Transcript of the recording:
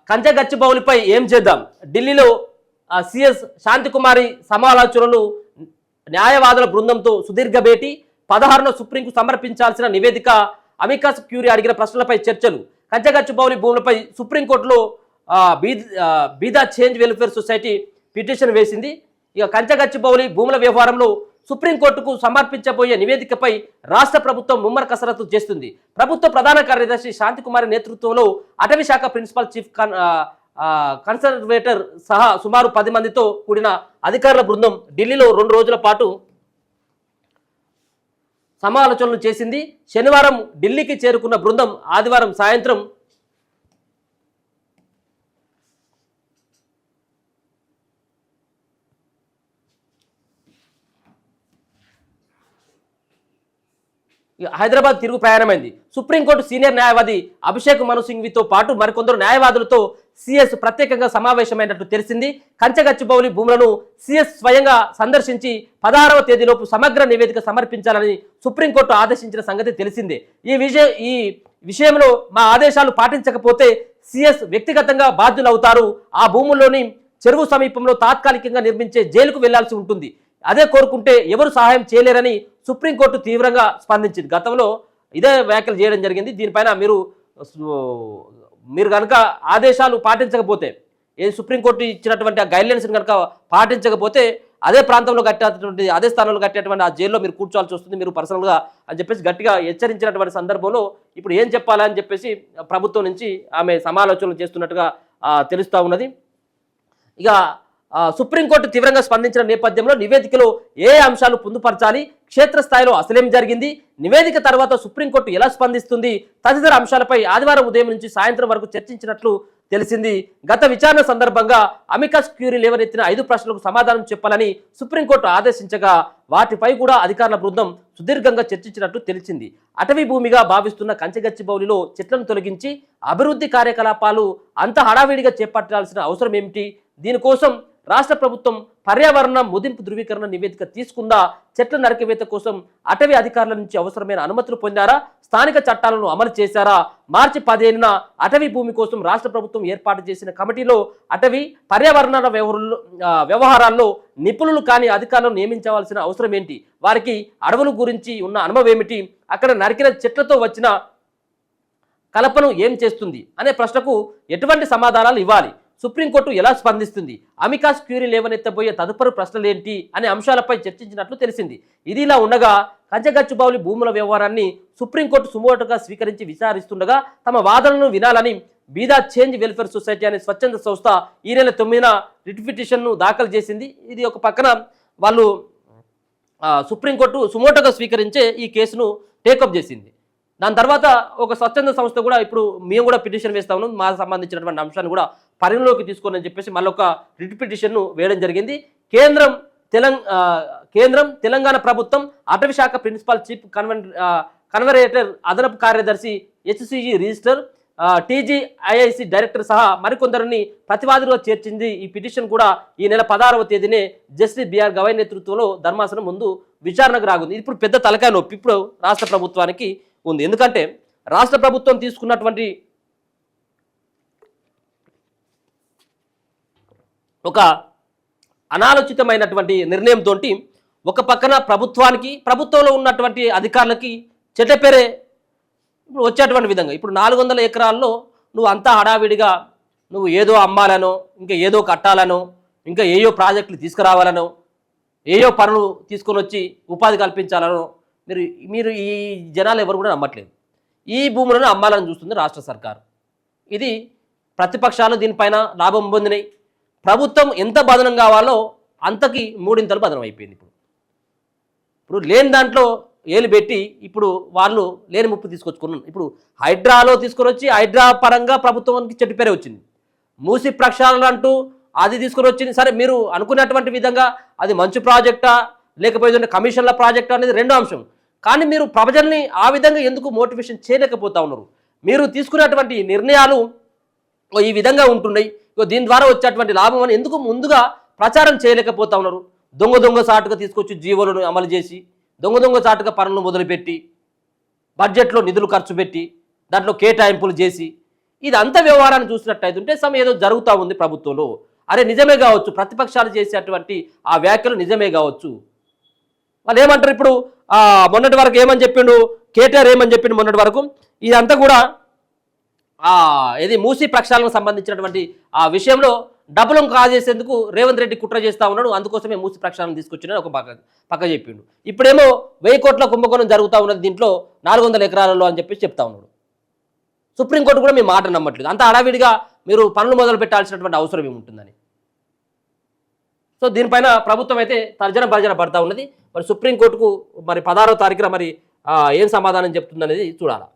కంచగచ్చిబౌలిపై ఏం చేద్దాం? ఢిల్లీలో సిఎస్ శాంతికుమారి సమాలోచనలు, న్యాయవాదుల బృందంతో సుదీర్ఘ భేటీ, 16న సుప్రీంకు సమర్పించాల్సిన నివేదిక, అమికస్ క్యూరీ అడిగిన ప్రశ్నలపై చర్చలు. కంచగచ్చిబౌలి భూములపై సుప్రీంకోర్టులో బీదా చేంజ్ వెల్ఫేర్ సొసైటీ పిటిషన్ వేసింది. ఇక కంచగచ్చిబౌలి భూముల వ్యవహారంలో సుప్రీంకోర్టుకు సమర్పించబోయే నివేదికపై రాష్ట్ర ప్రభుత్వం ముమ్మర కసరత్తు చేస్తుంది. ప్రభుత్వ ప్రధాన కార్యదర్శి శాంతికుమారి నేతృత్వంలో అటవీ శాఖ ప్రిన్సిపల్ చీఫ్ కన్సర్వేటర్ సహా సుమారు 10 మందితో కూడిన అధికారుల బృందం ఢిల్లీలో 2 రోజుల పాటు సమాలోచనలు చేసింది. శనివారం ఢిల్లీకి చేరుకున్న బృందం ఆదివారం సాయంత్రం హైదరాబాద్ తిరుగు ప్రయాణమైంది. సుప్రీంకోర్టు సీనియర్ న్యాయవాది అభిషేక్ మను సింఘ్వితో పాటు మరికొందరు న్యాయవాదులతో సిఎస్ ప్రత్యేకంగా సమావేశమైనట్టు తెలిసింది. కంచగచ్చిబౌలి భూములను సిఎస్ స్వయంగా సందర్శించి 16వ తేదీలోపు సమగ్ర నివేదిక సమర్పించాలని సుప్రీంకోర్టు ఆదేశించిన సంగతి తెలిసిందే. ఈ విషయంలో మా ఆదేశాలు పాటించకపోతే సిఎస్ వ్యక్తిగతంగా బాధ్యులవుతారు. ఆ భూముల్లోని చెరువు సమీపంలో తాత్కాలికంగా నిర్మించే జైలుకు వెళ్లాల్సి ఉంటుంది. అదే కోరుకుంటే ఎవరు సహాయం చేయలేరని సుప్రీంకోర్టు తీవ్రంగా స్పందించింది. గతంలో ఇదే వ్యాఖ్యలు చేయడం జరిగింది. దీనిపైన మీరు కనుక ఆదేశాలు పాటించకపోతే, సుప్రీంకోర్టు ఇచ్చినటువంటి ఆ గైడ్లైన్స్ని కనుక పాటించకపోతే అదే ప్రాంతంలో కట్టేటువంటి, అదే స్థానంలో కట్టేటువంటి ఆ జైల్లో మీరు కూర్చోవాల్సి వస్తుంది మీరు పర్సనల్గా అని చెప్పేసి గట్టిగా హెచ్చరించినటువంటి సందర్భంలో ఇప్పుడు ఏం చెప్పాలని చెప్పేసి ప్రభుత్వం నుంచి ఆమె సమాలోచనలు చేస్తున్నట్టుగా తెలుస్తూ ఉన్నది. ఇక సుప్రీంకోర్టు తీవ్రంగా స్పందించిన నేపథ్యంలో నివేదికలో ఏ అంశాలు పొందుపరచాలి, క్షేత్రస్థాయిలో అసలేం జరిగింది, నివేదిక తర్వాత సుప్రీంకోర్టు ఎలా స్పందిస్తుంది తదితర అంశాలపై ఆదివారం ఉదయం నుంచి సాయంత్రం వరకు చర్చించినట్లు తెలిసింది. గత విచారణ సందర్భంగా అమికస్ క్యూరీ లేవనెత్తిన 5 ప్రశ్నలకు సమాధానం చెప్పాలని సుప్రీంకోర్టు ఆదేశించగా వాటిపై కూడా అధికారుల బృందం సుదీర్ఘంగా చర్చించినట్లు తెలిసింది. అటవీ భూమిగా భావిస్తున్న కంచగచ్చిబౌలిలో చెట్లను తొలగించి అభివృద్ధి కార్యకలాపాలు అంత హడావిడిగా చేపట్టాల్సిన అవసరం ఏమిటి, దీనికోసం రాష్ట్ర ప్రభుత్వం పర్యావరణ ముదింపు ధృవీకరణ నివేదిక తీసుకుందా, చెట్ల నరికివేత కోసం అటవీ అధికారుల నుంచి అవసరమైన అనుమతులు పొందారా, స్థానిక చట్టాలను అమలు చేశారా, మార్చి 15న అటవీ భూమి కోసం రాష్ట్ర ప్రభుత్వం ఏర్పాటు చేసిన కమిటీలో అటవీ పర్యావరణ వ్యవహారాల్లో నిపుణులు కాని అధికారులను నియమించవలసిన అవసరం ఏంటి, వారికి అడవుల గురించి ఉన్న అనుభవం ఏమిటి, అక్కడ నరికిన చెట్లతో వచ్చిన కలపను ఏం చేస్తుంది అనే ప్రశ్నకు ఎటువంటి సమాధానాలు ఇవ్వాలి, సుప్రీంకోర్టు ఎలా స్పందిస్తుంది, అమికస్ క్యూరీ లేవనెత్తబోయే తదుపరి ప్రశ్నలేంటి అనే అంశాలపై చర్చించినట్లు తెలిసింది. ఇది ఇలా ఉండగా కంచగచ్చిబౌలి భూముల వ్యవహారాన్ని సుప్రీంకోర్టు సుమోటోగా స్వీకరించి విచారిస్తుండగా తమ వాదనలను వినాలని బీదా చేంజ్ వెల్ఫేర్ సొసైటీ అనే స్వచ్ఛంద సంస్థ ఈ నెల 9న రిట్ పిటిషన్ను దాఖలు చేసింది. ఇది ఒక పక్కన వాళ్ళు సుప్రీంకోర్టు సుమోటోగా స్వీకరించే ఈ కేసును టేకప్ చేసింది. దాని తర్వాత ఒక స్వచ్ఛంద సంస్థ కూడా ఇప్పుడు మేము కూడా పిటిషన్ వేస్తా ఉన్నాం, మాకు సంబంధించినటువంటి అంశాన్ని కూడా పరిగణలోకి తీసుకోని అని చెప్పేసి మళ్ళీ ఒక రిట్ పిటిషన్ను వేయడం జరిగింది. కేంద్రం తెలంగాణ ప్రభుత్వం అటవీ శాఖ ప్రిన్సిపల్ చీఫ్ కన్వర్వేటర్ అదనపు కార్యదర్శి హెచ్సిజి రిజిస్టర్ టీజీఐఐసి డైరెక్టర్ సహా మరికొందరిని ప్రతివాదులుగా చేర్చింది. ఈ పిటిషన్ కూడా ఈ నెల 16వ తేదీనే జస్టిస్ బిఆర్ గవై నేతృత్వంలో ధర్మాసనం ముందు విచారణకు రాగుంది. ఇప్పుడు పెద్ద తలకాయ నొప్పి ఇప్పుడు రాష్ట్ర ప్రభుత్వానికి ఉంది. ఎందుకంటే రాష్ట్ర ప్రభుత్వం తీసుకున్నటువంటి ఒక అనాలోచితమైనటువంటి నిర్ణయంతో ఒక పక్కన ప్రభుత్వంలో ఉన్నటువంటి అధికారులకి చెడ్డపేరే ఇప్పుడు వచ్చేటువంటి విధంగా ఇప్పుడు 400 ఎకరాల్లో నువ్వు అంతా హడావిడిగా నువ్వు ఏదో అమ్మాలనో, ఇంకా ఏదో కట్టాలనో, ఇంకా ఏయో ప్రాజెక్టులు తీసుకురావాలనో, ఏయో పనులు తీసుకొని వచ్చి ఉపాధి కల్పించాలనో మీరు ఈ జనాలు ఎవరు కూడా నమ్మట్లేదు. ఈ భూములను అమ్మాలని చూస్తుంది రాష్ట్ర సర్కారు. ఇది ప్రతిపక్షాలు దీనిపైన లాభం పొందినాయి. ప్రభుత్వం ఎంత బదనం కావాలో అంతకి 3 బదనం అయిపోయింది. ఇప్పుడు లేని దాంట్లో ఏలు పెట్టి ఇప్పుడు వాళ్ళు లేని ముప్పు తీసుకొచ్చుకున్నాను. ఇప్పుడు హైడ్రాలో తీసుకొని వచ్చి హైడ్రా పరంగా ప్రభుత్వానికి చెట్టు పేరే వచ్చింది. మూసి ప్రక్షాళన అంటూ అది తీసుకొని వచ్చింది. సరే, మీరు అనుకున్నటువంటి విధంగా అది మంచి ప్రాజెక్టా లేకపోతే కమిషన్ల ప్రాజెక్టా అనేది రెండో అంశం. కానీ మీరు ప్రజల్ని ఆ విధంగా ఎందుకు మోటివేషన్ చేయలేకపోతా ఉన్నారు? మీరు తీసుకున్నటువంటి నిర్ణయాలు ఈ విధంగా ఉంటున్నాయి, దీని ద్వారా వచ్చేటువంటి లాభం అని ఎందుకు ముందుగా ప్రచారం చేయలేకపోతా ఉన్నారు? దొంగ సాటుగా తీసుకొచ్చి జీవోలను అమలు చేసి దొంగ సాటుగా పనులు మొదలుపెట్టి బడ్జెట్లో నిధులు ఖర్చు పెట్టి దాంట్లో కేటాయింపులు చేసి ఇదంతా వ్యవహారాన్ని చూసినట్టయితుంటే ఏదో జరుగుతూ ఉంది ప్రభుత్వంలో. అరే నిజమే కావచ్చు, ప్రతిపక్షాలు చేసేటువంటి ఆ వ్యాఖ్యలు నిజమే కావచ్చు. వాళ్ళు ఏమంటారు ఇప్పుడు, మొన్నటి వరకు ఏమని చెప్పిండు కేటీఆర్, ఏమని చెప్పిండు మొన్నటి వరకు, ఇదంతా కూడా ఇది మూసీ ప్రక్షాళనకు సంబంధించినటువంటి ఆ విషయంలో డబ్బులను కాజేసేందుకు రేవంత్ రెడ్డి కుట్ర చేస్తూ ఉన్నాడు, అందుకోసమే మూసీ ప్రక్షాళన తీసుకొచ్చిన ఒక పక్క చెప్పిండు. ఇప్పుడేమో 1000 కోట్ల కుంభకోణం జరుగుతూ ఉన్నది దీంట్లో 400 ఎకరాలలో అని చెప్పి చెప్తా ఉన్నాడు. సుప్రీంకోర్టు కూడా మీ మాట నమ్మట్లేదు. అంత హడావిడిగా మీరు పనులు మొదలు పెట్టాల్సినటువంటి అవసరం ఏముంటుందని. సో దీనిపైన ప్రభుత్వం అయితే తర్జన భర్జన పడతా ఉన్నది. మరి సుప్రీంకోర్టుకు మరి 16వ తారీఖున మరి ఏం సమాధానం చెప్తుందనేది చూడాలి.